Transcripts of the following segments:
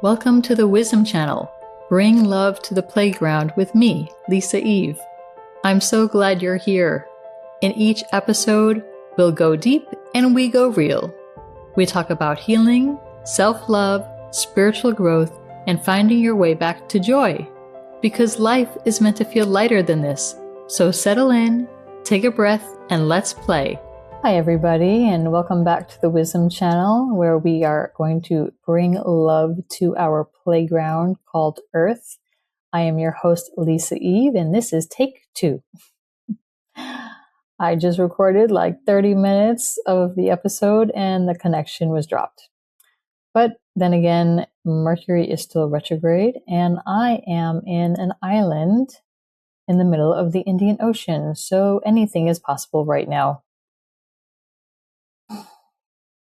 Welcome to the Wisdom Channel. Bring love to the playground with me, Lisa Eve. I'm so glad you're here. In each episode, we'll go deep and we go real. We talk about healing, self-love, spiritual growth, and finding your way back to joy. Because life is meant to feel lighter than this. So settle in, take a breath, and let's play. Hi everybody, and welcome back to the Wisdom Channel, where we are going to bring love to our playground called Earth. I am your host, Lisa Eve, and this is take 2. I just recorded like 30 minutes of the episode and the connection was dropped. But then again, Mercury is still retrograde, and I am in an island in the middle of the Indian Ocean, so anything is possible right now.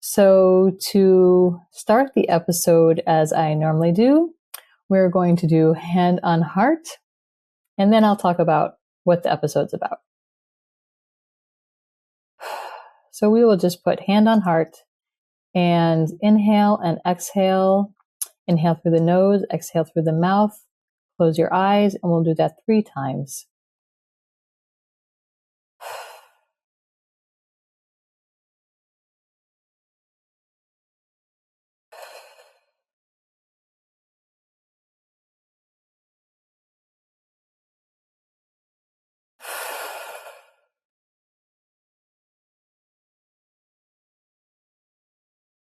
So to start the episode as I normally do, we're going to do hand on heart, and then I'll talk about what the episode's about. So we will just put hand on heart and inhale and exhale. Inhale through the nose, exhale through the mouth. Close your eyes, and we'll do that 3 times.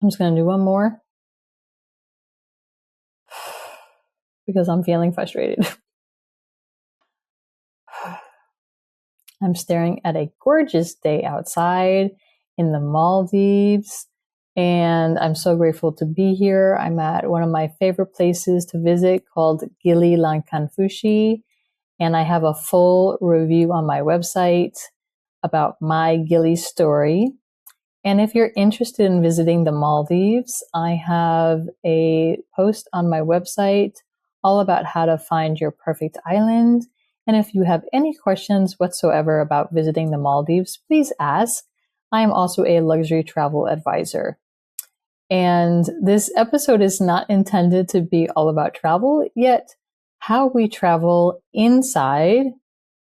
I'm just going to do one more because I'm feeling frustrated. I'm staring at a gorgeous day outside in the Maldives, and I'm so grateful to be here. I'm at one of my favorite places to visit called Gili Lankanfushi, and I have a full review on my website about my Gili story. And if you're interested in visiting the Maldives, I have a post on my website all about how to find your perfect island. And if you have any questions whatsoever about visiting the Maldives, please ask. I am also a luxury travel advisor. And this episode is not intended to be all about travel, yet how we travel inside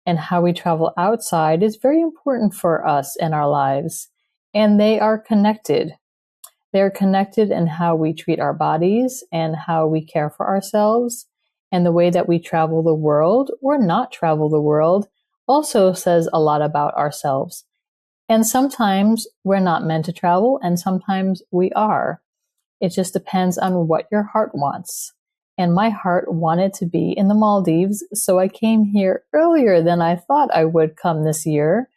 and how we travel outside is very important for us in our lives. And they are connected. They're connected in how we treat our bodies and how we care for ourselves. And the way that we travel the world or not travel the world also says a lot about ourselves. And sometimes we're not meant to travel, and sometimes we are. It just depends on what your heart wants. And my heart wanted to be in the Maldives, so I came here earlier than I thought I would come this year.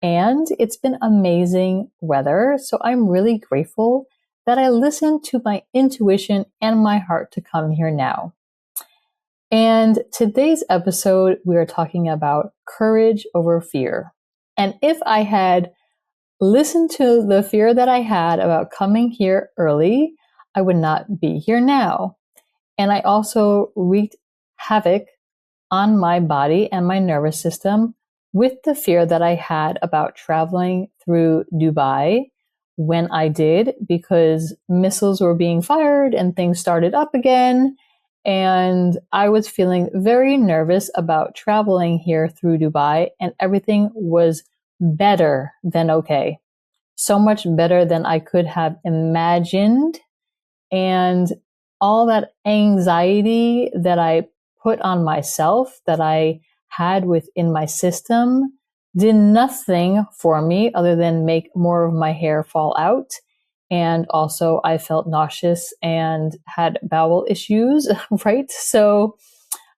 And it's been amazing weather, so I'm really grateful that I listened to my intuition and my heart to come here now. And today's episode, we are talking about courage over fear. And if I had listened to the fear that I had about coming here early, I would not be here now. And I also wreaked havoc on my body and my nervous system with the fear that I had about traveling through Dubai when I did, because missiles were being fired and things started up again. And I was feeling very nervous about traveling here through Dubai, and everything was better than okay. So much better than I could have imagined. And all that anxiety that I put on myself, that I had within my system, did nothing for me other than make more of my hair fall out. And also I felt nauseous and had bowel issues, right? So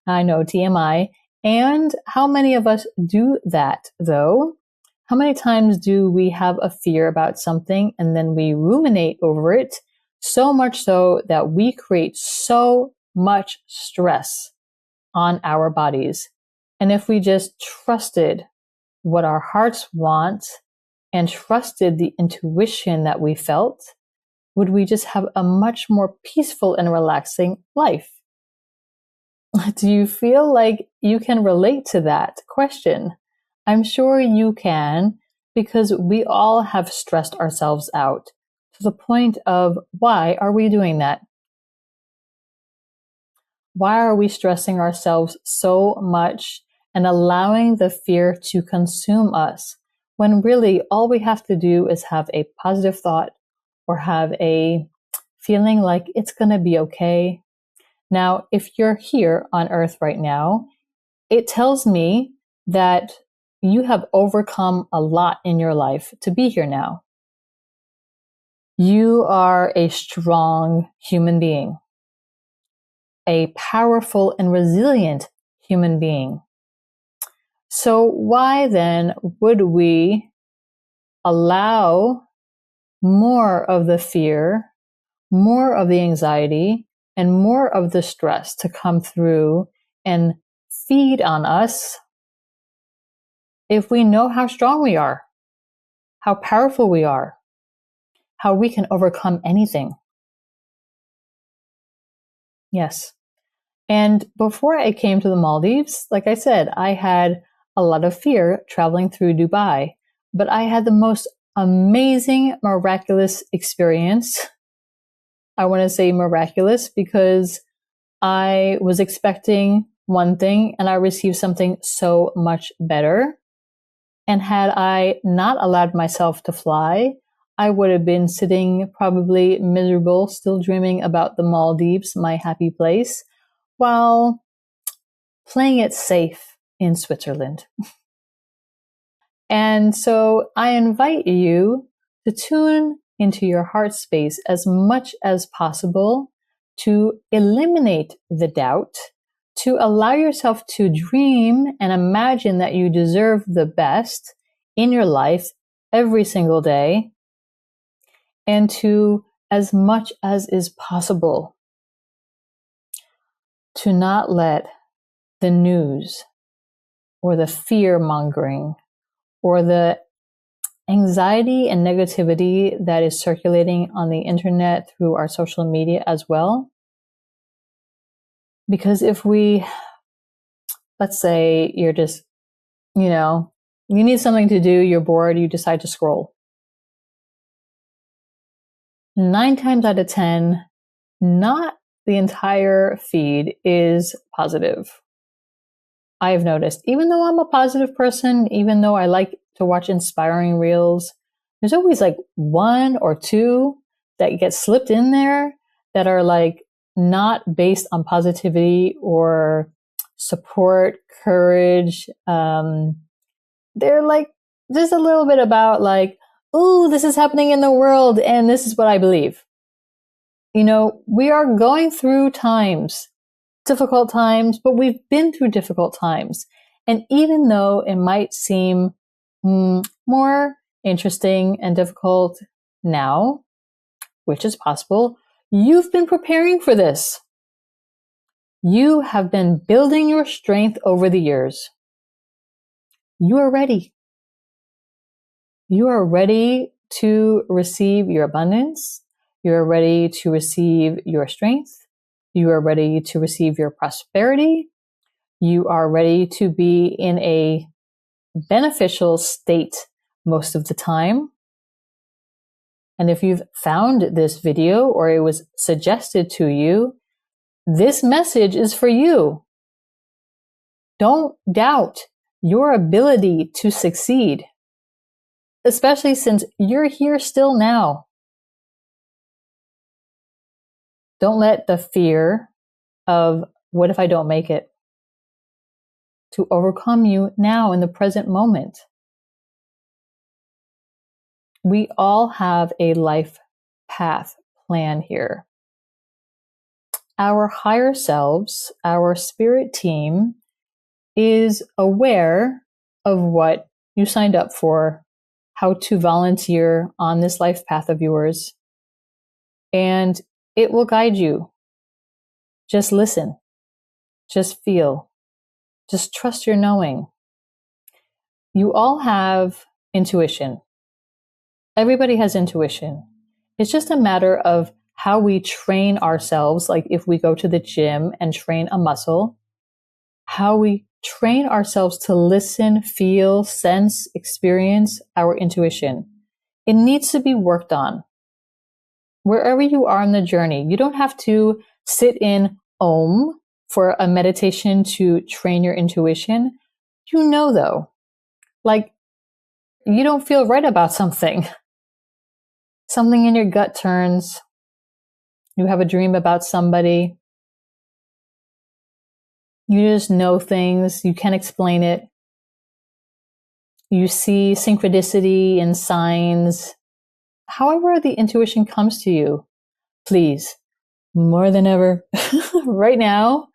I know, TMI. And how many of us do that though? How many times do we have a fear about something and then we ruminate over it, so much so that we create so much stress on our bodies? And if we just trusted what our hearts want and trusted the intuition that we felt, would we just have a much more peaceful and relaxing life? Do you feel like you can relate to that question? I'm sure you can, because we all have stressed ourselves out to the point of, why are we doing that? Why are we stressing ourselves so much and allowing the fear to consume us when really all we have to do is have a positive thought or have a feeling like it's going to be okay? Now, if you're here on earth right now, it tells me that you have overcome a lot in your life to be here now. You are a strong human being, a powerful and resilient human being. So why then would we allow more of the fear, more of the anxiety, and more of the stress to come through and feed on us if we know how strong we are, how powerful we are, how we can overcome anything? Yes. And before I came to the Maldives, like I said, I had a lot of fear traveling through Dubai, but I had the most amazing, miraculous experience. I want to say miraculous because I was expecting one thing and I received something so much better. And had I not allowed myself to fly, I would have been sitting probably miserable, still dreaming about the Maldives, my happy place, while playing it safe in Switzerland. And so I invite you to tune into your heart space as much as possible, to eliminate the doubt, to allow yourself to dream and imagine that you deserve the best in your life every single day, and to, as much as is possible, to not let the news or the fear mongering or the anxiety and negativity that is circulating on the internet through our social media as well. Because if we, let's say you're just, you need something to do, you're bored, you decide to scroll. 9 times out of 10, not the entire feed is positive. I have noticed, even though I'm a positive person, even though I like to watch inspiring reels, there's always like 1 or 2 that get slipped in there that are like not based on positivity or support, courage. They're like just a little bit about like, oh, this is happening in the world and this is what I believe. We are going through times, difficult times, but we've been through difficult times. And even though it might seem more interesting and difficult now, which is possible, you've been preparing for this. You have been building your strength over the years. You are ready. You are ready to receive your abundance. You are ready to receive your strength. You are ready to receive your prosperity. You are ready to be in a beneficial state most of the time. And if you've found this video or it was suggested to you, this message is for you. Don't doubt your ability to succeed, especially since you're here still now. Don't let the fear of what if I don't make it to overcome you now in the present moment. We all have a life path plan here. Our higher selves, our spirit team, is aware of what you signed up for, how to volunteer on this life path of yours, and it will guide you. Just listen. Just feel. Just trust your knowing. You all have intuition. Everybody has intuition. It's just a matter of how we train ourselves, like if we go to the gym and train a muscle, how we train ourselves to listen, feel, sense, experience our intuition. It needs to be worked on. Wherever you are in the journey, you don't have to sit in Om for a meditation to train your intuition, you know though, like you don't feel right about something. Something in your gut turns. You have a dream about somebody. You just know things. You can't explain it. You see synchronicity and signs. However the intuition comes to you, please, more than ever, right now,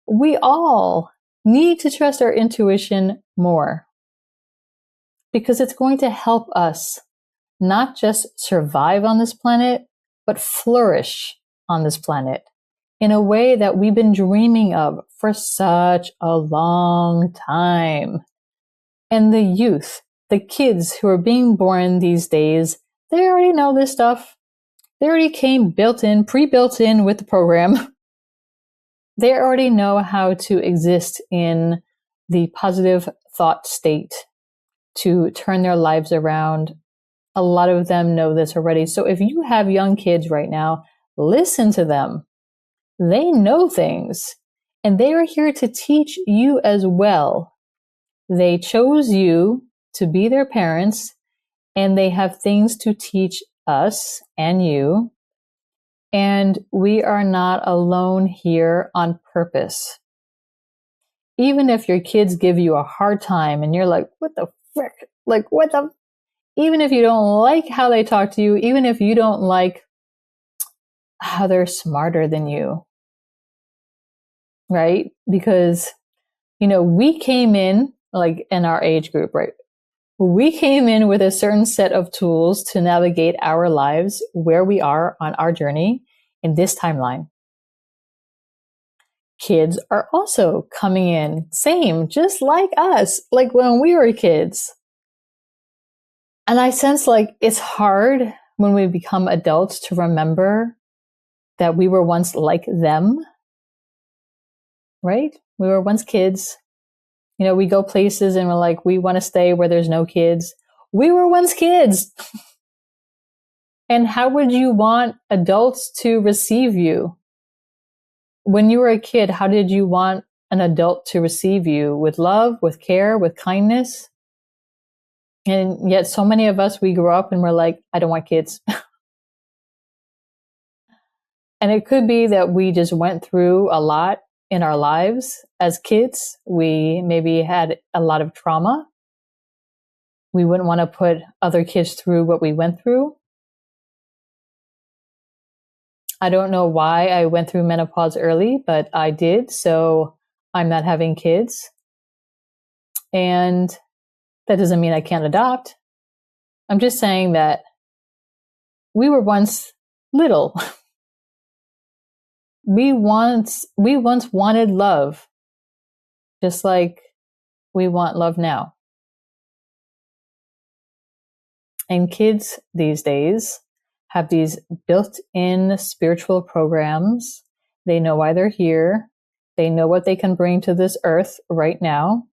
we all need to trust our intuition more because it's going to help us not just survive on this planet, but flourish on this planet in a way that we've been dreaming of for such a long time. And the youth, the kids who are being born these days, they already know this stuff. They already came pre-built in with the program. They already know how to exist in the positive thought state to turn their lives around. A lot of them know this already. So if you have young kids right now, listen to them. They know things, and they are here to teach you as well. They chose you to be their parents, and they have things to teach us and you. And we are not alone here on purpose. Even if your kids give you a hard time and you're like, what the frick? Like, even if you don't like how they talk to you, even if you don't like how they're smarter than you, right? Because, we came in, like in our age group, right? We came in with a certain set of tools to navigate our lives where we are on our journey in this timeline. Kids are also coming in, same, just like us, like when we were kids. And I sense like it's hard when we become adults to remember that we were once like them, right? We were once kids. We go places and we're like, we want to stay where there's no kids. We were once kids. And how would you want adults to receive you? When you were a kid, how did you want an adult to receive you? With love, with care, with kindness? And yet so many of us, we grew up and we're like, I don't want kids. And it could be that we just went through a lot in our lives as kids. We maybe had a lot of trauma. We wouldn't want to put other kids through what we went through. I don't know why I went through menopause early, but I did. So I'm not having kids. And that doesn't mean I can't adopt. I'm just saying that we were once little. We once wanted love, just like we want love now. And kids these days have these built-in spiritual programs. They know why they're here. They know what they can bring to this earth right now.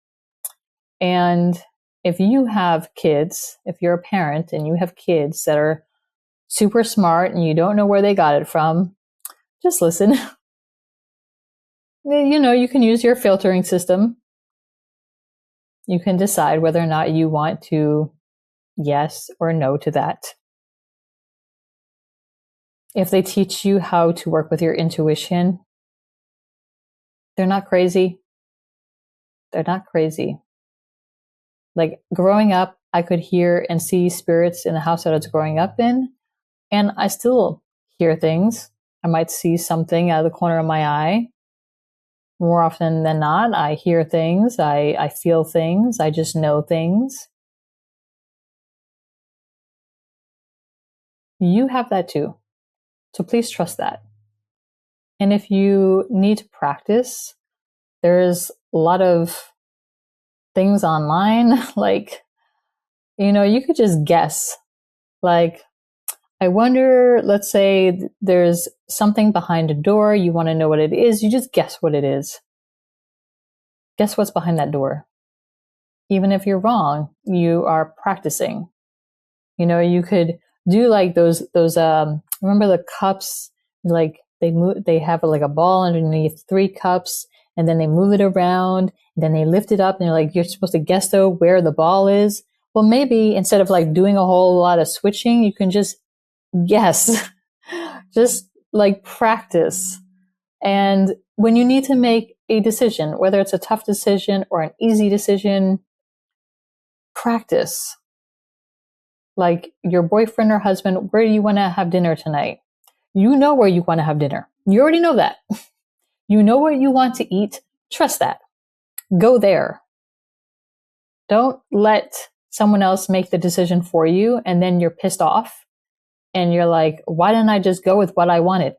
And if you have kids, if you're a parent and you have kids that are super smart and you don't know where they got it from, just listen. You can use your filtering system. You can decide whether or not you want to yes or no to that. If they teach you how to work with your intuition, they're not crazy. They're not crazy. Like growing up, I could hear and see spirits in the house that I was growing up in, and I still hear things. I might see something out of the corner of my eye. More often than not, I hear things, I feel things, I just know things. You have that too. So please trust that. And if you need to practice, there's a lot of things online, like, you could just guess. Like, I wonder, let's say there's something behind a door, you want to know what it is, you just guess what it is. Guess what's behind that door. Even if you're wrong, you are practicing. You could do like those remember the cups, like they have like a ball underneath 3 cups, and then they move it around, and then they lift it up, and they're like, you're supposed to guess though where the ball is. Well, maybe instead of like doing a whole lot of switching, you can just guess, just like practice. And when you need to make a decision, whether it's a tough decision or an easy decision, practice. Like your boyfriend or husband, where do you want to have dinner tonight? You know where you want to have dinner. You already know that. You know what you want to eat. Trust that. Go there. Don't let someone else make the decision for you, and then you're pissed off and you're like, why didn't I just go with what I wanted?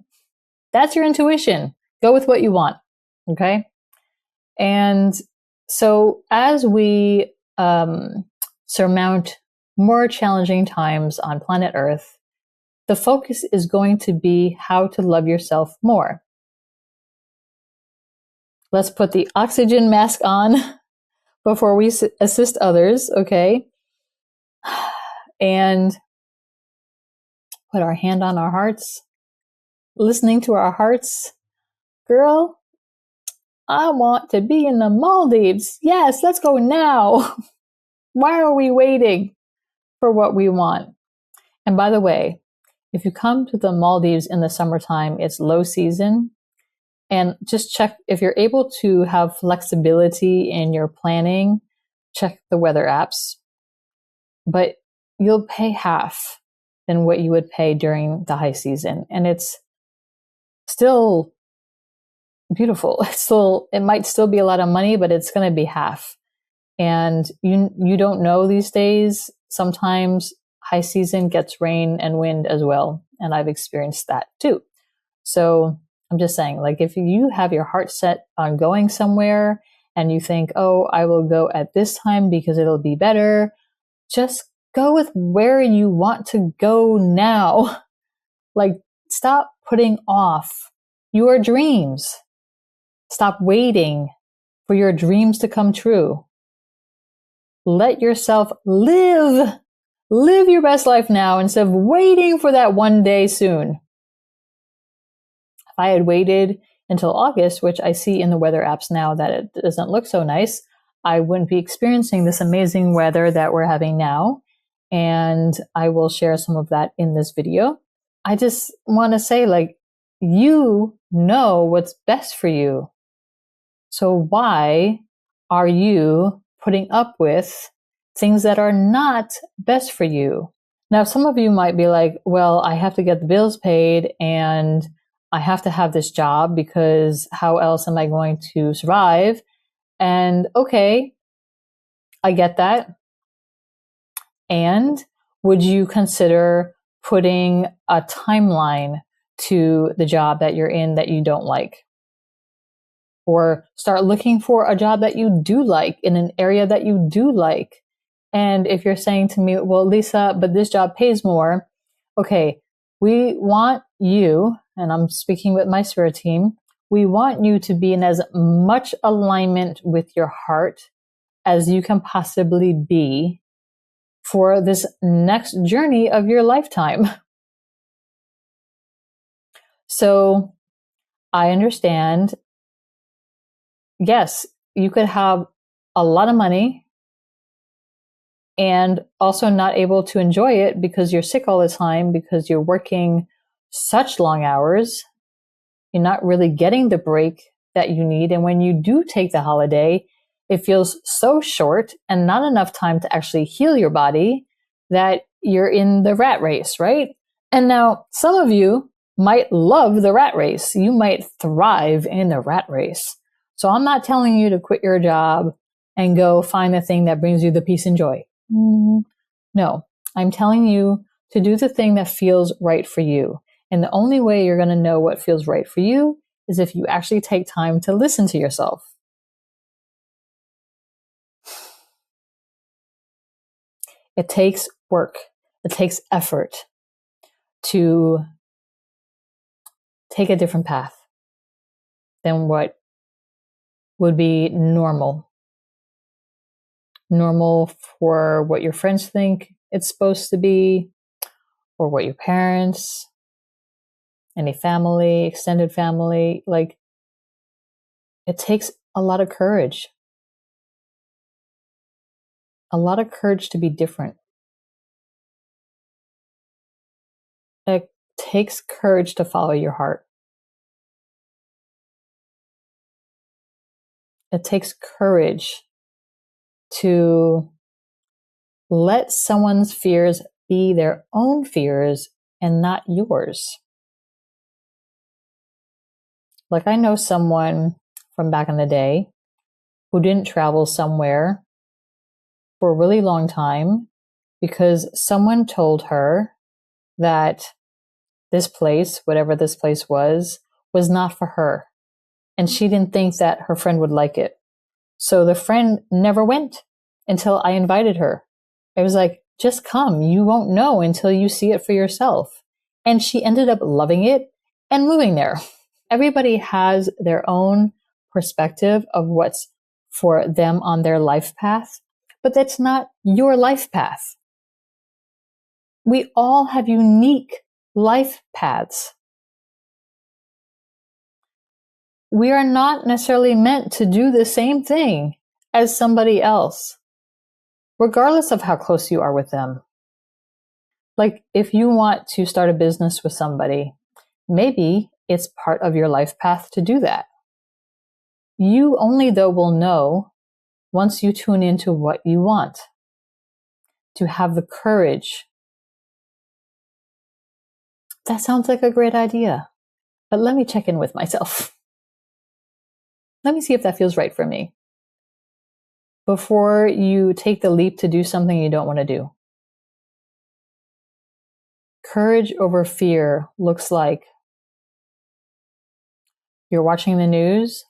That's your intuition. Go with what you want. Okay. And so as we surmount more challenging times on planet Earth, the focus is going to be how to love yourself more. Let's put the oxygen mask on before we assist others, okay? And put our hand on our hearts, listening to our hearts. Girl, I want to be in the Maldives. Yes, let's go now. Why are we waiting for what we want? And by the way, if you come to the Maldives in the summertime, it's low season. And just check if you're able to have flexibility in your planning, check the weather apps. But you'll pay half than what you would pay during the high season. And it's still beautiful. It might still be a lot of money, but it's going to be half. And you don't know these days. Sometimes high season gets rain and wind as well. And I've experienced that too. So I'm just saying, like, if you have your heart set on going somewhere and you think, oh, I will go at this time because it'll be better, just go with where you want to go now. Like, stop putting off your dreams. Stop waiting for your dreams to come true. Let yourself live your best life now instead of waiting for that one day soon. If I had waited until August, which I see in the weather apps now that it doesn't look so nice, I wouldn't be experiencing this amazing weather that we're having now. And I will share some of that in this video. I just want to say, like, you know what's best for you. So why are you putting up with things that are not best for you? Now, some of you might be like, well, I have to get the bills paid and I have to have this job because how else am I going to survive? And okay, I get that. And would you consider putting a timeline to the job that you're in that you don't like? Or start looking for a job that you do like in an area that you do like. And if you're saying to me, well, Lisa, but this job pays more. Okay, we want you, and I'm speaking with my spirit team, we want you to be in as much alignment with your heart as you can possibly be for this next journey of your lifetime. So I understand. Yes, you could have a lot of money and also not able to enjoy it because you're sick all the time, because you're working such long hours. You're not really getting the break that you need. And when you do take the holiday, it feels so short and not enough time to actually heal your body that you're in the rat race, right? And now some of you might love the rat race. You might thrive in the rat race. So I'm not telling you to quit your job and go find the thing that brings you the peace and joy. No, I'm telling you to do the thing that feels right for you. And the only way you're going to know what feels right for you is if you actually take time to listen to yourself. It takes work. It takes effort to take a different path than what would be normal. Normal for what your friends think it's supposed to be, or what your parents any family, extended family. Like, it takes a lot of courage. A lot of courage to be different. It takes courage to follow your heart. It takes courage to let someone's fears be their own fears and not yours. Like, I know someone from back in the day who didn't travel somewhere for a really long time because someone told her that this place, whatever this place was not for her. And she didn't think that her friend would like it. So the friend never went until I invited her. I was like, just come. You won't know until you see it for yourself. And she ended up loving it and moving there. Everybody has their own perspective of what's for them on their life path, but that's not your life path. We all have unique life paths. We are not necessarily meant to do the same thing as somebody else, regardless of how close you are with them. Like, if you want to start a business with somebody, maybe it's part of your life path to do that. You only, though, will know once you tune into what you want, to have the courage. That sounds like a great idea, but let me check in with myself. Let me see if that feels right for me before you take the leap to do something you don't want to do. Courage over fear looks like you're watching the news.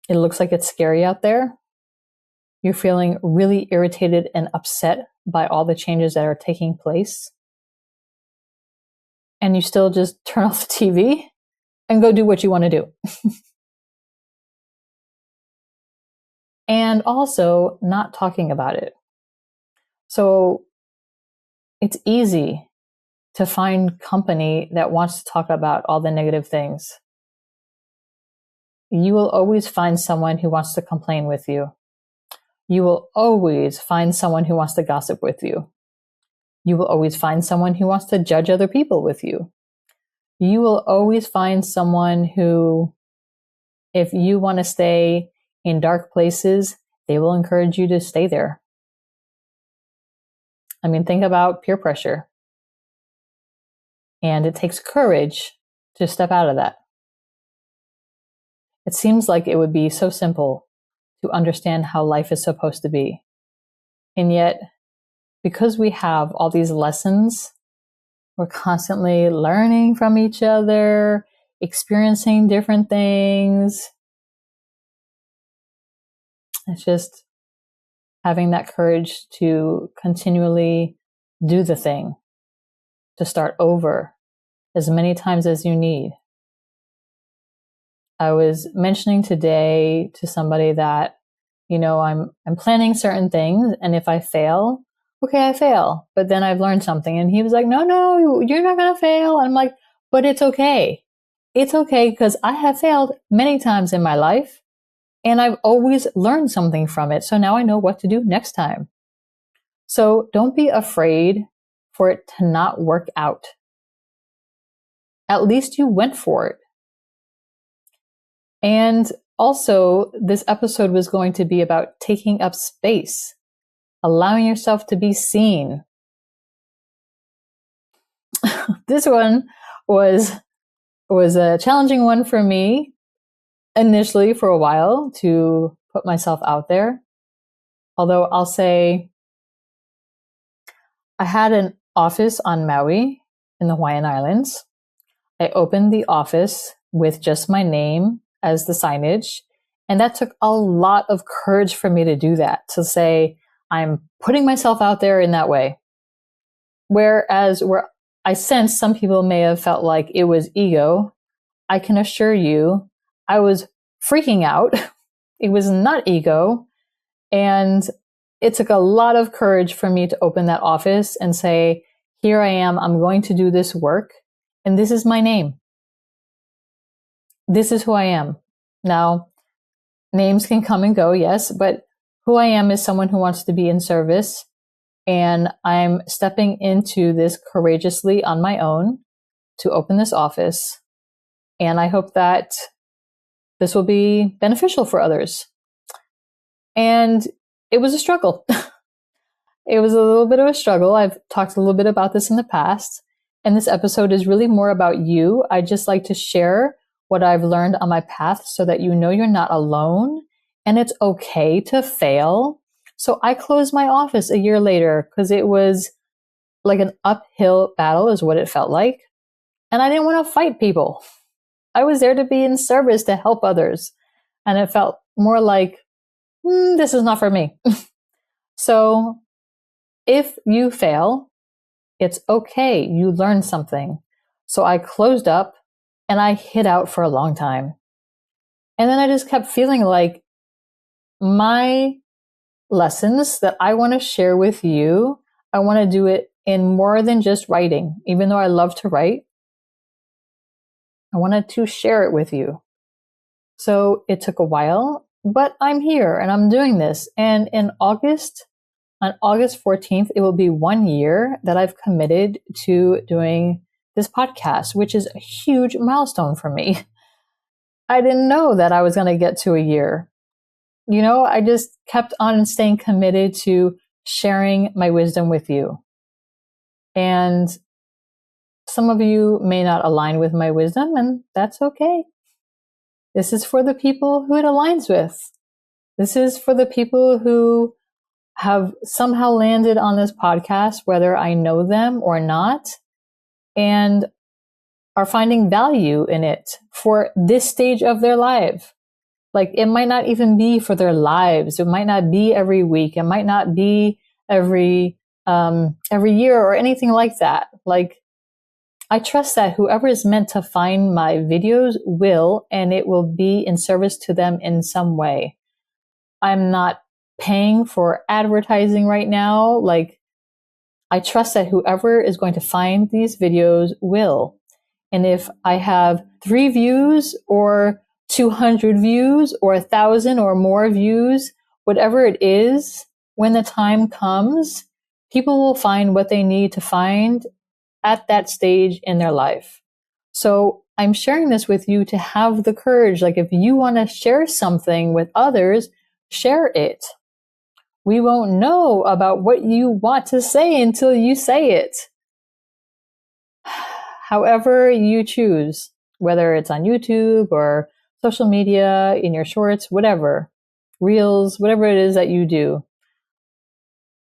It looks like it's scary out there. You're feeling really irritated and upset by all the changes that are taking place. And you still just turn off the TV and go do what you want to do. And also not talking about it. So it's easy to find company that wants to talk about all the negative things. You will always find someone who wants to complain with you. You will always find someone who wants to gossip with you. You will always find someone who wants to judge other people with you. You will always find someone who, if you want to stay in dark places, they will encourage you to stay there. I mean, think about peer pressure. And it takes courage to step out of that. It seems like it would be so simple to understand how life is supposed to be. And yet, because we have all these lessons, we're constantly learning from each other, experiencing different things. It's just having that courage to continually do the thing, to start over as many times as you need. I was mentioning today to somebody that, I'm planning certain things, and if I fail, okay, I fail. But then I've learned something. And he was like, no, you're not going to fail. I'm like, but it's okay. It's okay, because I have failed many times in my life. And I've always learned something from it. So now I know what to do next time. So don't be afraid for it to not work out. At least you went for it. And also, this episode was going to be about taking up space, allowing yourself to be seen. This one was a challenging one for me initially for a while to put myself out there. Although I'll say I had an office on Maui in the Hawaiian Islands. I opened the office with just my name as the signage. And that took a lot of courage for me to do that, to say, I'm putting myself out there in that way. Whereas where I sense some people may have felt like it was ego, I can assure you, I was freaking out. It was not ego. And it took a lot of courage for me to open that office and say, here I am, I'm going to do this work. And this is my name. This is who I am. Now, names can come and go, yes, but who I am is someone who wants to be in service. And I'm stepping into this courageously on my own to open this office. And I hope that this will be beneficial for others. And it was a struggle. It was a little bit of a struggle. I've talked a little bit about this in the past. And this episode is really more about you. I just like to share what I've learned on my path so that you know you're not alone and it's okay to fail. So I closed my office a year later because it was like an uphill battle is what it felt like. And I didn't want to fight people. I was there to be in service to help others. And it felt more like, this is not for me. So if you fail, it's okay. You learned something. So I closed up and I hid out for a long time. And then I just kept feeling like my lessons that I want to share with you, I want to do it in more than just writing. Even though I love to write, I wanted to share it with you. So it took a while, but I'm here and I'm doing this. And in August, on August 14th, it will be 1 year that I've committed to doing this podcast, which is a huge milestone for me. I didn't know that I was going to get to a year. You know, I just kept on staying committed to sharing my wisdom with you. And some of you may not align with my wisdom, and that's okay. This is for the people who it aligns with. This is for the people who have somehow landed on this podcast, whether I know them or not, and are finding value in it for this stage of their life. Like it might not even be for their lives. It might not be every week. It might not be every year or anything like that. Like I trust that whoever is meant to find my videos will, and it will be in service to them in some way. I'm not paying for advertising right now. Like I trust that whoever is going to find these videos will. And if I have 3 views or 200 views or 1,000 or more views, whatever it is, when the time comes, people will find what they need to find at that stage in their life. So I'm sharing this with you to have the courage. Like if you want to share something with others, share it. We won't know about what you want to say until you say it. However you choose, whether it's on YouTube or social media, in your shorts, whatever, reels, whatever it is that you do.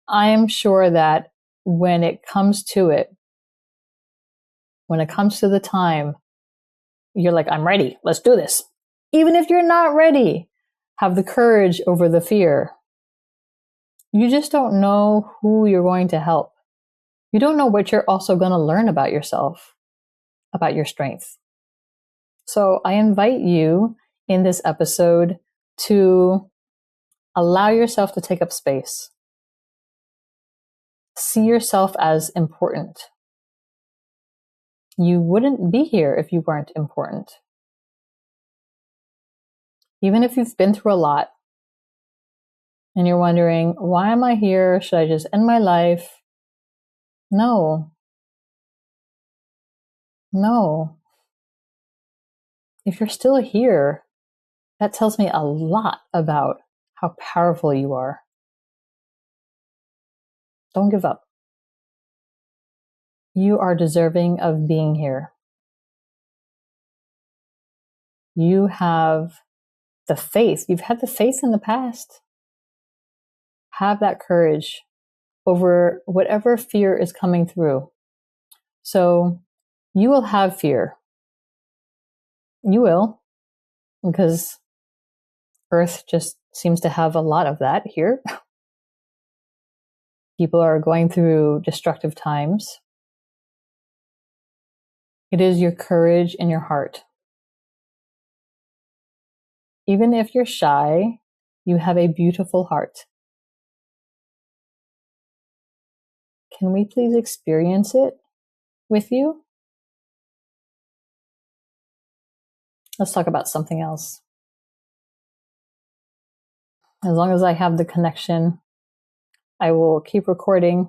I am sure that when it comes to it, when it comes to the time, you're like, I'm ready. Let's do this. Even if you're not ready, have the courage over the fear. You just don't know who you're going to help. You don't know what you're also going to learn about yourself, about your strength. So I invite you in this episode to allow yourself to take up space. See yourself as important. You wouldn't be here if you weren't important. Even if you've been through a lot and you're wondering, why am I here? Should I just end my life? No. If you're still here, that tells me a lot about how powerful you are. Don't give up. You are deserving of being here. You have the faith. You've had the faith in the past. Have that courage over whatever fear is coming through. So you will have fear. You will, because Earth just seems to have a lot of that here. People are going through destructive times. It is your courage in your heart. Even if you're shy, you have a beautiful heart. Can we please experience it with you? Let's talk about something else. As long as I have the connection, I will keep recording.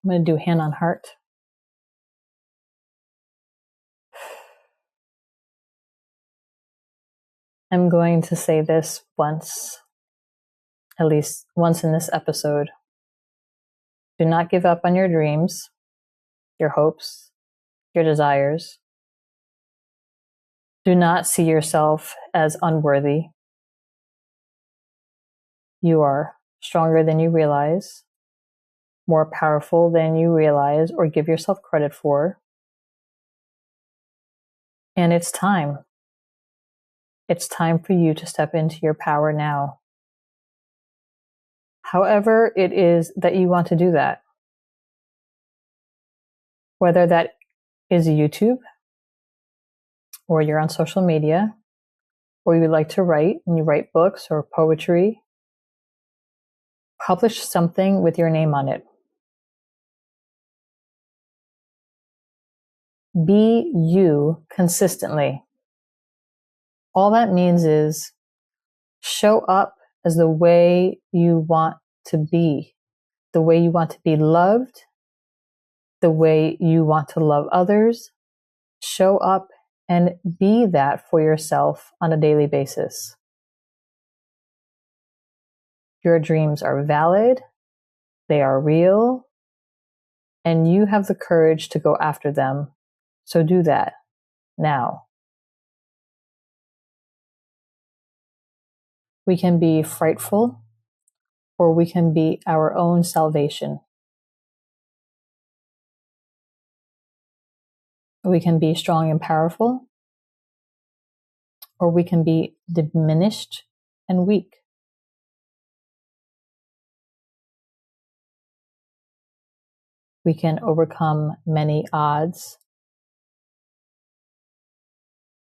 I'm going to do hand on heart. I'm going to say this once, at least once in this episode. Do not give up on your dreams, your hopes, your desires. Do not see yourself as unworthy. You are stronger than you realize, more powerful than you realize or give yourself credit for. And it's time. It's time for you to step into your power now. However it is that you want to do that. Whether that is YouTube, or you're on social media, or you like to write and you write books or poetry, publish something with your name on it. Be you consistently. All that means is show up as the way you want to be, the way you want to be loved, the way you want to love others. Show up and be that for yourself on a daily basis. Your dreams are valid, they are real, and you have the courage to go after them. So do that now. We can be frightful, or we can be our own salvation. We can be strong and powerful, or we can be diminished and weak. We can overcome many odds,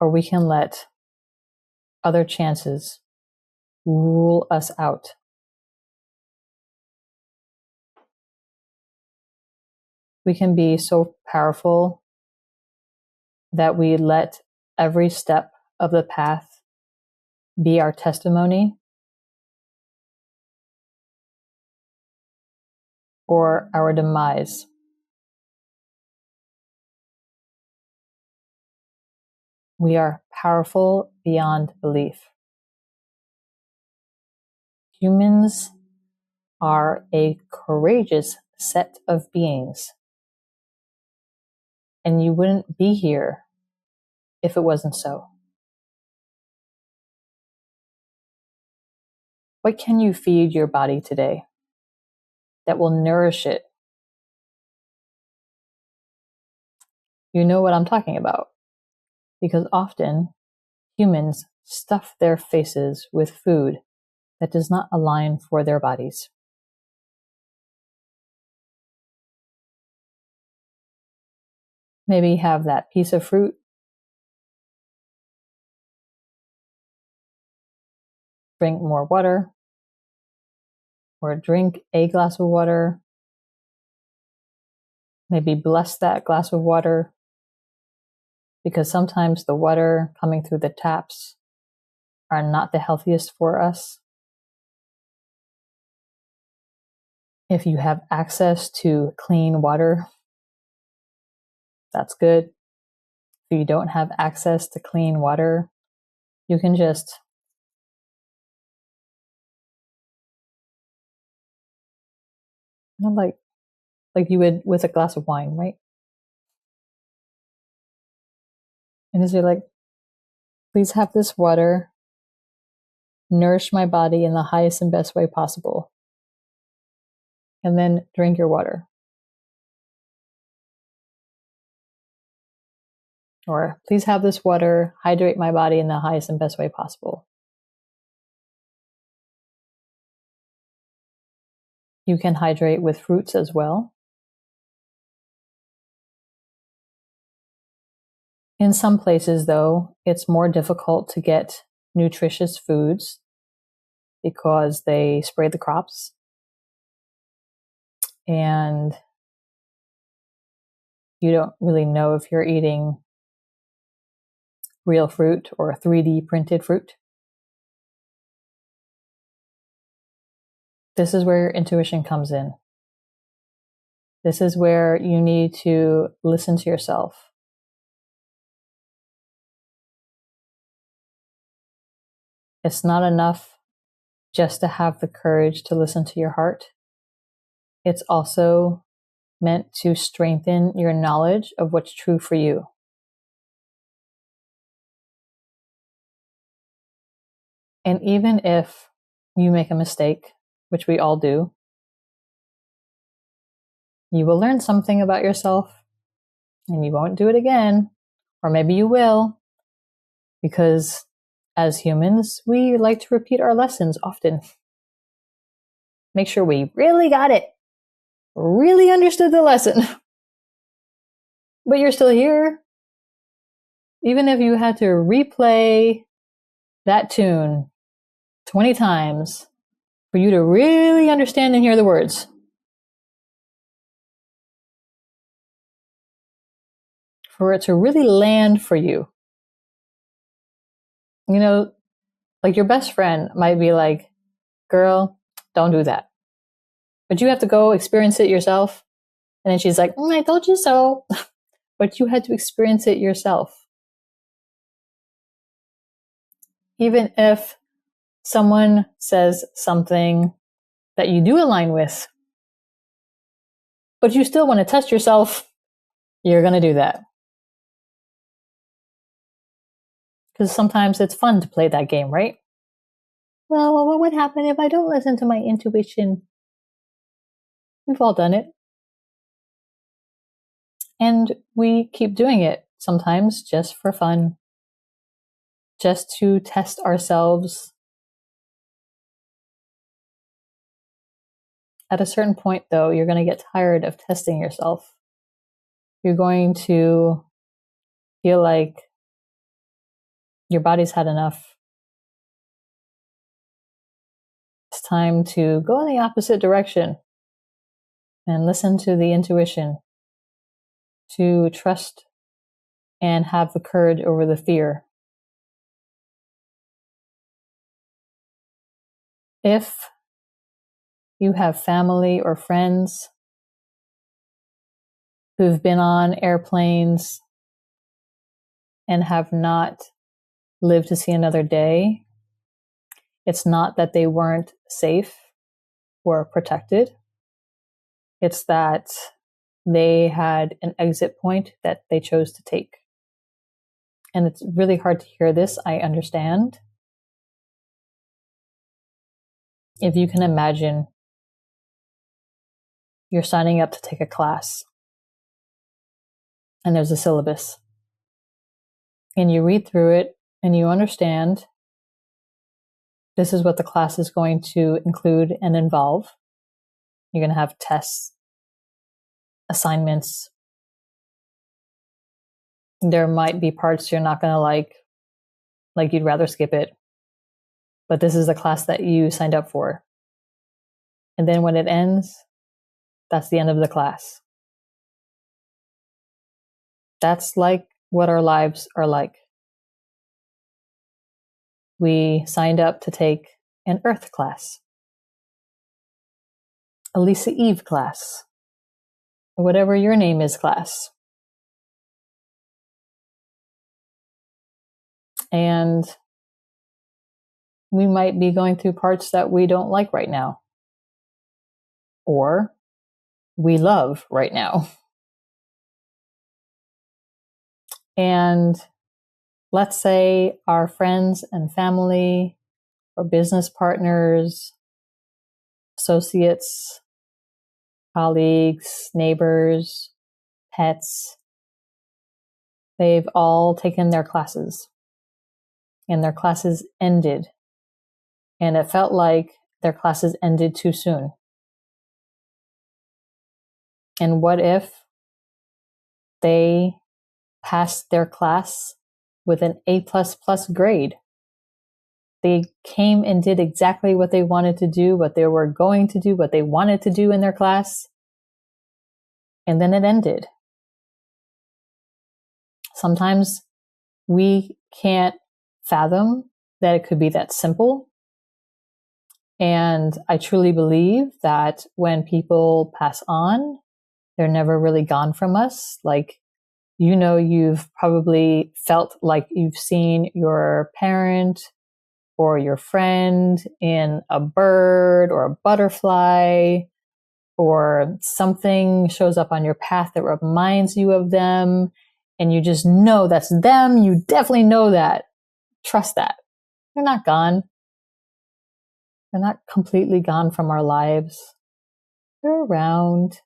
or we can let other chances rule us out. We can be so powerful that we let every step of the path be our testimony or our demise. We are powerful beyond belief. Humans are a courageous set of beings, and you wouldn't be here if it wasn't so. What can you feed your body today that will nourish it? You know what I'm talking about, because often humans stuff their faces with food that does not align for their bodies. Maybe have that piece of fruit, drink more water, or drink a glass of water. Maybe bless that glass of water, because sometimes the water coming through the taps are not the healthiest for us. If you have access to clean water, that's good. If you don't have access to clean water, you can just like you would with a glass of wine, right? And as you're like, please have this water nourish my body in the highest and best way possible. And then drink your water. Or please have this water hydrate my body in the highest and best way possible. You can hydrate with fruits as well. In some places, though, it's more difficult to get nutritious foods because they spray the crops. And you don't really know if you're eating real fruit or 3D printed fruit. This is where your intuition comes in. This is where you need to listen to yourself. It's not enough just to have the courage to listen to your heart. It's also meant to strengthen your knowledge of what's true for you. And even if you make a mistake, which we all do, you will learn something about yourself and you won't do it again. Or maybe you will, because as humans, we like to repeat our lessons often. Make sure we really got it, really understood the lesson. But you're still here. Even if you had to replay that tune 20 times for you to really understand and hear the words. For it to really land for you. You know, like your best friend might be like, girl, don't do that. But you have to go experience it yourself. And then she's like, I told you so. But you had to experience it yourself. Even if someone says something that you do align with, but you still want to test yourself, you're going to do that. Because sometimes it's fun to play that game, right? Well, what would happen if I don't listen to my intuition? We've all done it. And we keep doing it sometimes just for fun, just to test ourselves. At a certain point, though, you're going to get tired of testing yourself. You're going to feel like your body's had enough. It's time to go in the opposite direction and listen to the intuition, to trust and have the courage over the fear. If you have family or friends who've been on airplanes and have not lived to see another day, it's not that they weren't safe or protected. It's that they had an exit point that they chose to take. And it's really hard to hear this, I understand. If you can imagine, you're signing up to take a class and there's a syllabus. And you read through it and you understand this is what the class is going to include and involve. You're going to have tests, assignments. There might be parts you're not going to like you'd rather skip it. But this is the class that you signed up for. And then when it ends, that's the end of the class. That's like what our lives are like. We signed up to take an Earth class, a Lisa Eve class, or whatever your name is class. And we might be going through parts that we don't like right now, or we love right now. And let's say our friends and family or business partners, associates, colleagues, neighbors, pets, they've all taken their classes and their classes ended. And it felt like their classes ended too soon. And what if they passed their class with an A++ grade? They came and did exactly what they wanted to do, what they were going to do, what they wanted to do in their class. And then it ended. Sometimes we can't fathom that it could be that simple. And I truly believe that when people pass on, they're never really gone from us. Like, you've probably felt like you've seen your parent or your friend in a bird or a butterfly, or something shows up on your path that reminds you of them, and you just know that's them. You definitely know that. Trust that. They're not gone. They're not completely gone from our lives. They're around.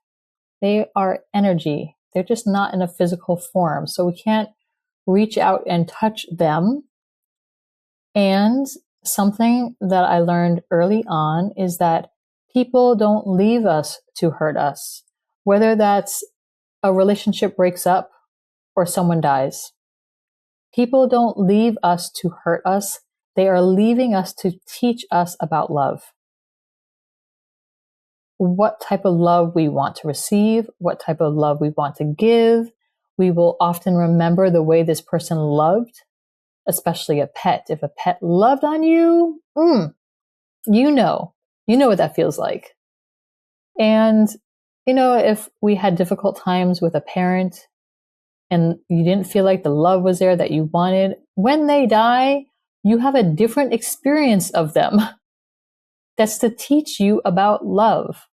They are energy. They're just not in a physical form. So we can't reach out and touch them. And something that I learned early on is that people don't leave us to hurt us, whether that's a relationship breaks up or someone dies. People don't leave us to hurt us. They are leaving us to teach us about love. What type of love we want to receive, what type of love we want to give. We will often remember the way this person loved, especially a pet. If a pet loved on you, you know what that feels like. And, if we had difficult times with a parent and you didn't feel like the love was there that you wanted, when they die, you have a different experience of them. That's to teach you about love.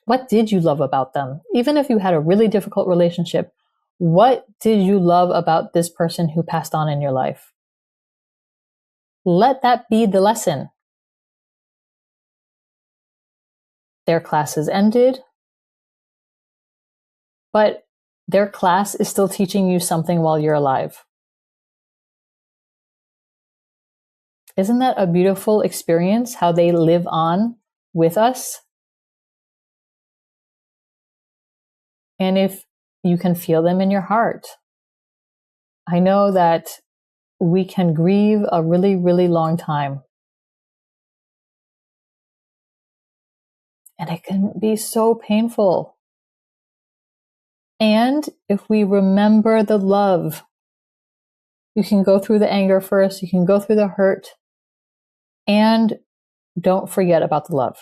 What did you love about them? Even if you had a really difficult relationship, what did you love about this person who passed on in your life? Let that be the lesson. Their class has ended, but their class is still teaching you something while you're alive. Isn't that a beautiful experience, how they live on with us? And if you can feel them in your heart. I know that we can grieve a really, really long time. And it can be so painful. And if we remember the love, you can go through the anger first, you can go through the hurt, and don't forget about the love.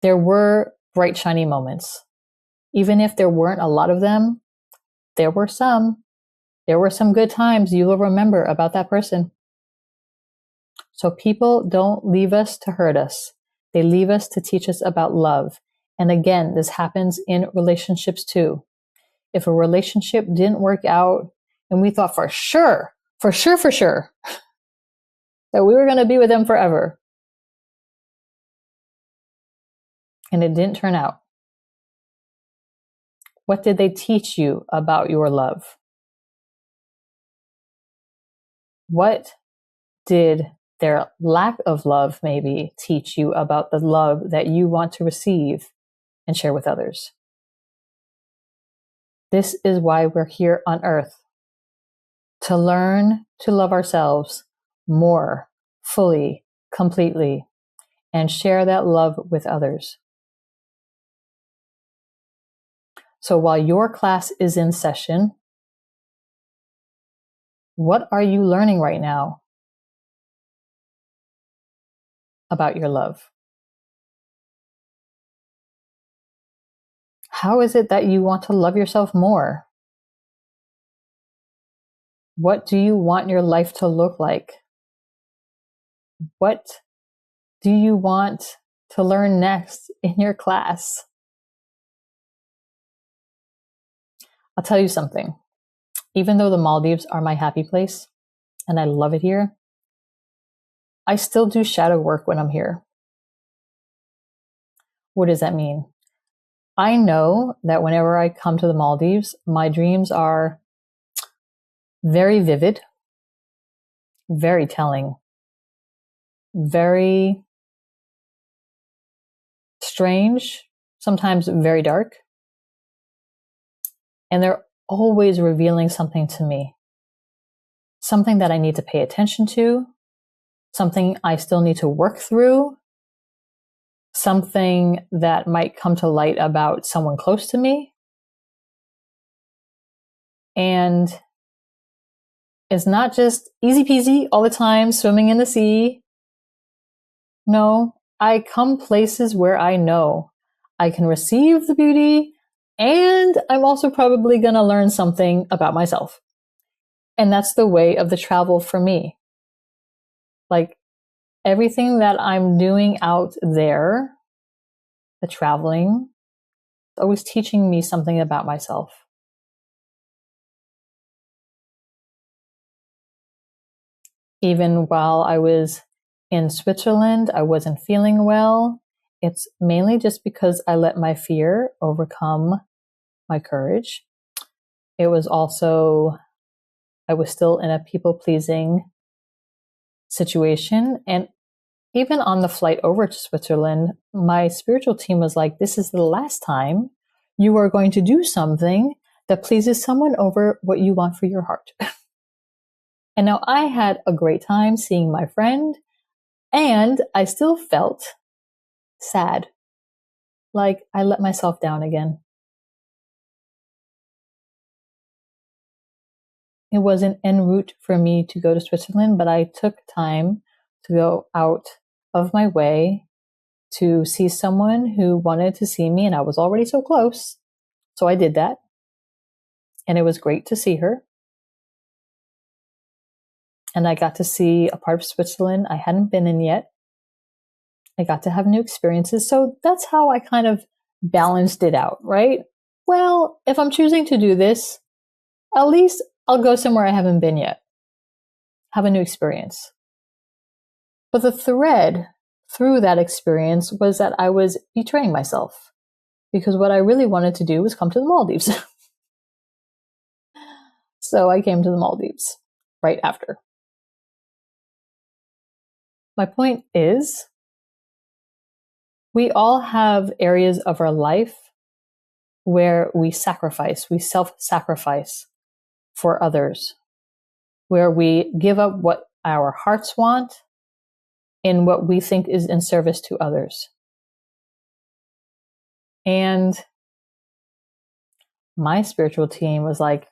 There were bright, shiny moments. Even if there weren't a lot of them, there were some. There were some good times you will remember about that person. So people don't leave us to hurt us. They leave us to teach us about love. And again, this happens in relationships too. If a relationship didn't work out and we thought for sure, that we were going to be with them forever, and it didn't turn out, what did they teach you about your love? What did their lack of love maybe teach you about the love that you want to receive and share with others? This is why we're here on earth, to learn to love ourselves more fully, completely, and share that love with others. So while your class is in session, what are you learning right now about your love? How is it that you want to love yourself more? What do you want your life to look like? What do you want to learn next in your class? I'll tell you something. Even though the Maldives are my happy place and I love it here, I still do shadow work when I'm here. What does that mean? I know that whenever I come to the Maldives, my dreams are very vivid, very telling, very strange, sometimes very dark. And they're always revealing something to me. Something that I need to pay attention to, something I still need to work through, something that might come to light about someone close to me. And it's not just easy peasy all the time, swimming in the sea. No, I come places where I know I can receive the beauty, and I'm also probably going to learn something about myself. And that's the way of the travel for me. Like everything that I'm doing out there, the traveling, is always teaching me something about myself. Even while I was in Switzerland, I wasn't feeling well. It's mainly just because I let my fear overcome my courage. It was also, I was still in a people-pleasing situation. And even on the flight over to Switzerland, my spiritual team was like, this is the last time you are going to do something that pleases someone over what you want for your heart. And now I had a great time seeing my friend, and I still felt sad. Like I let myself down again. It wasn't en route for me to go to Switzerland, but I took time to go out of my way to see someone who wanted to see me, and I was already so close. So I did that. And it was great to see her. And I got to see a part of Switzerland I hadn't been in yet. I got to have new experiences. So that's how I kind of balanced it out, right? Well, if I'm choosing to do this, at least I'll go somewhere I haven't been yet. Have a new experience. But the thread through that experience was that I was betraying myself, because what I really wanted to do was come to the Maldives. So I came to the Maldives right after. My point is, we all have areas of our life where we sacrifice, we self-sacrifice for others, where we give up what our hearts want in what we think is in service to others. And my spiritual team was like,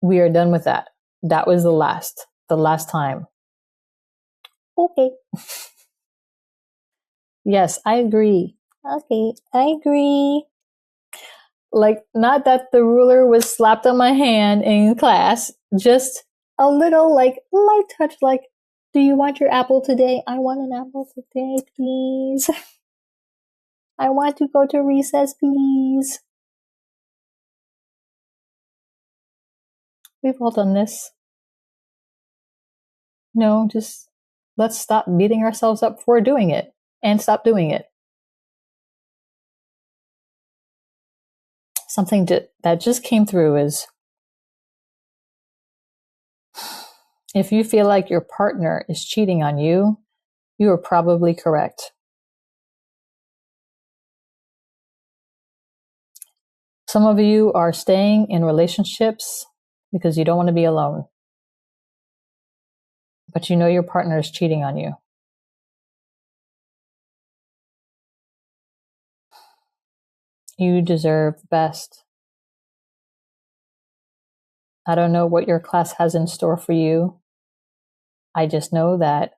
we are done with that. That was the last time. Okay. Yes, I agree. Okay, I agree. Like, not that the ruler was slapped on my hand in class, just a little, like, light touch, like, do you want your apple today? I want an apple today, please. I want to go to recess, please. We've all done this. No, just let's stop beating ourselves up for doing it and stop doing it. Something that just came through is, if you feel like your partner is cheating on you, you are probably correct. Some of you are staying in relationships because you don't want to be alone. But you know your partner is cheating on you. You deserve the best. I don't know what your class has in store for you. I just know that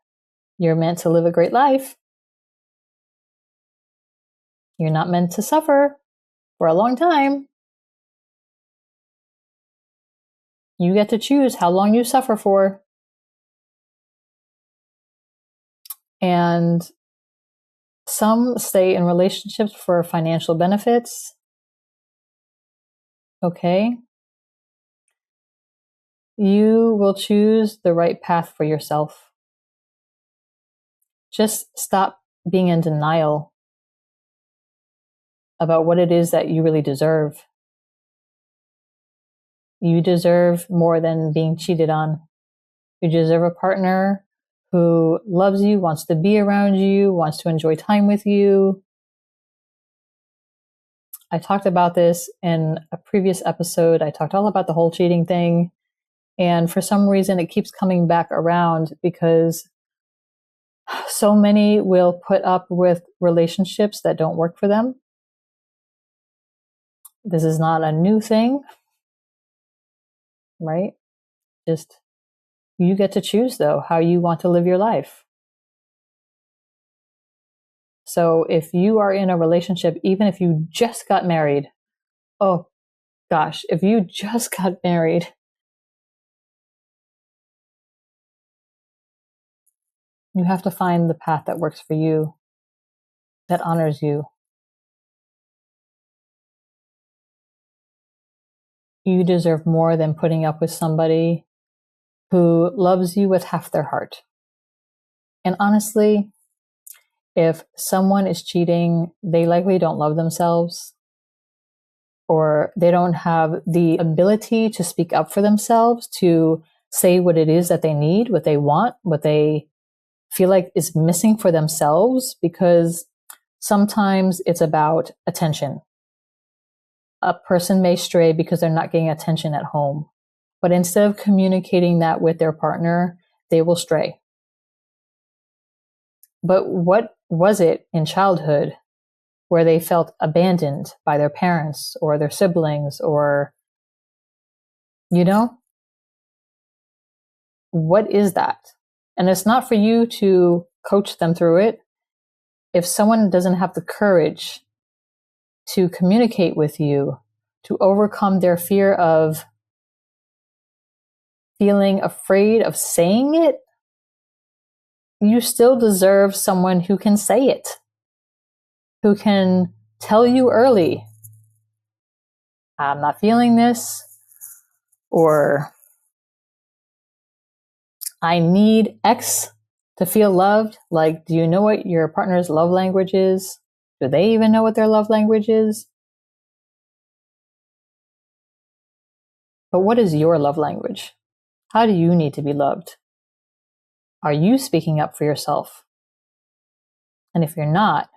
you're meant to live a great life. You're not meant to suffer for a long time. You get to choose how long you suffer for. And some stay in relationships for financial benefits. Okay. You will choose the right path for yourself. Just stop being in denial about what it is that you really deserve. You deserve more than being cheated on. You deserve a partner who loves you, wants to be around you, wants to enjoy time with you. I talked about this in a previous episode. I talked all about the whole cheating thing. And for some reason, it keeps coming back around because so many will put up with relationships that don't work for them. This is not a new thing. right? Just, you get to choose, though, how you want to live your life. So if you are in a relationship, even if you just got married, oh gosh, if you just got married, you have to find the path that works for you, that honors you. You deserve more than putting up with somebody who loves you with half their heart. And honestly, if someone is cheating, they likely don't love themselves, or they don't have the ability to speak up for themselves, to say what it is that they need, what they want, what they feel like is missing for themselves, because sometimes it's about attention. A person may stray because they're not getting attention at home, but instead of communicating that with their partner, they will stray. But what was it in childhood where they felt abandoned by their parents or their siblings, or, what is that? And it's not for you to coach them through it. If someone doesn't have the courage to communicate with you, to overcome their fear of feeling afraid of saying it, you still deserve someone who can say it, who can tell you early, I'm not feeling this, or I need X to feel loved. Like, do you know what your partner's love language is? Do they even know what their love language is? But what is your love language? How do you need to be loved? Are you speaking up for yourself? And if you're not,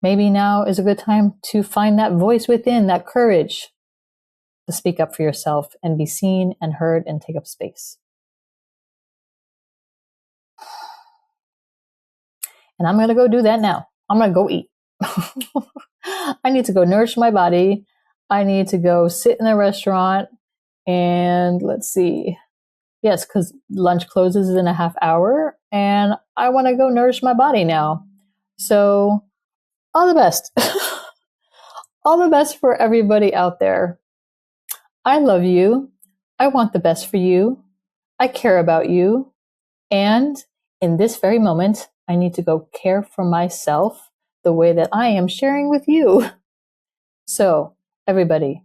maybe now is a good time to find that voice within, that courage to speak up for yourself and be seen and heard and take up space. And I'm going to go do that now. I'm going to go eat. I need to go nourish my body. I need to go sit in a restaurant and let's see. Yes, because lunch closes in a half hour and I want to go nourish my body now. So all the best. All the best for everybody out there. I love you. I want the best for you. I care about you. And in this very moment, I need to go care for myself the way that I am sharing with you. So, everybody,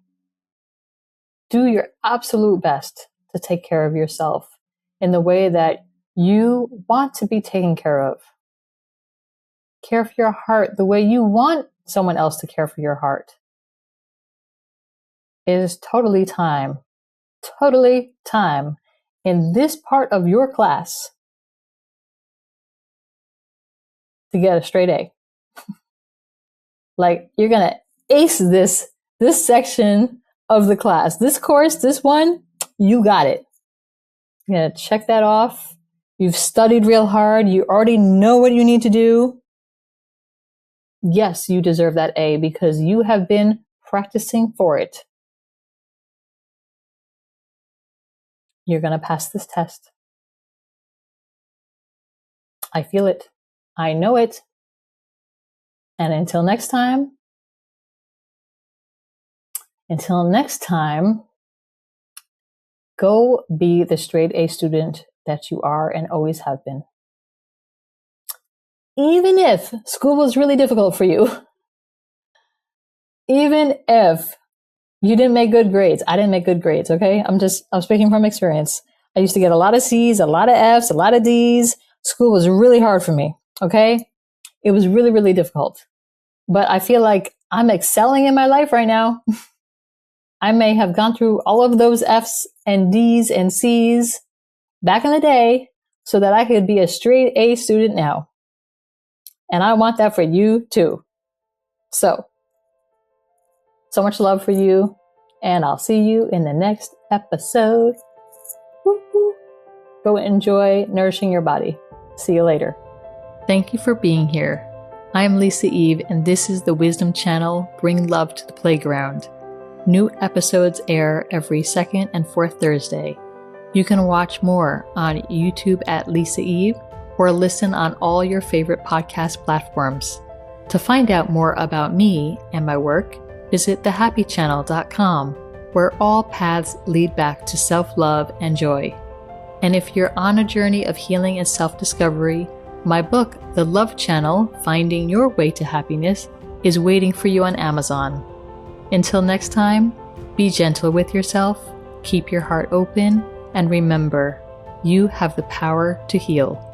do your absolute best to take care of yourself in the way that you want to be taken care of. Care for your heart the way you want someone else to care for your heart. It is totally time in this part of your class to get a straight A. Like, you're going to ace this section of the class. This course, this one, you got it. You're going to check that off. You've studied real hard. You already know what you need to do. Yes, you deserve that A because you have been practicing for it. You're going to pass this test. I feel it. I know it. And until next time, go be the straight A student that you are and always have been. Even if school was really difficult for you, even if you didn't make good grades, I didn't make good grades, okay? I'm speaking from experience. I used to get a lot of C's, a lot of F's, a lot of D's. School was really hard for me, okay? It was really, really difficult. But I feel like I'm excelling in my life right now. I may have gone through all of those F's and D's and C's back in the day so that I could be a straight A student now. And I want that for you too. So much love for you. And I'll see you in the next episode. Woo-hoo. Go enjoy nourishing your body. See you later. Thank you for being here. I'm Lisa Eve, and this is the Wisdom Channel, Bring Love to the Playground. New episodes air every second and fourth Thursday. You can watch more on YouTube at Lisa Eve or listen on all your favorite podcast platforms. To find out more about me and my work, visit thehappychannel.com, where all paths lead back to self-love and joy. And if you're on a journey of healing and self-discovery, my book, The Love Channel: Finding Your Way to Happiness, is waiting for you on Amazon. Until next time, be gentle with yourself, keep your heart open, and remember, you have the power to heal.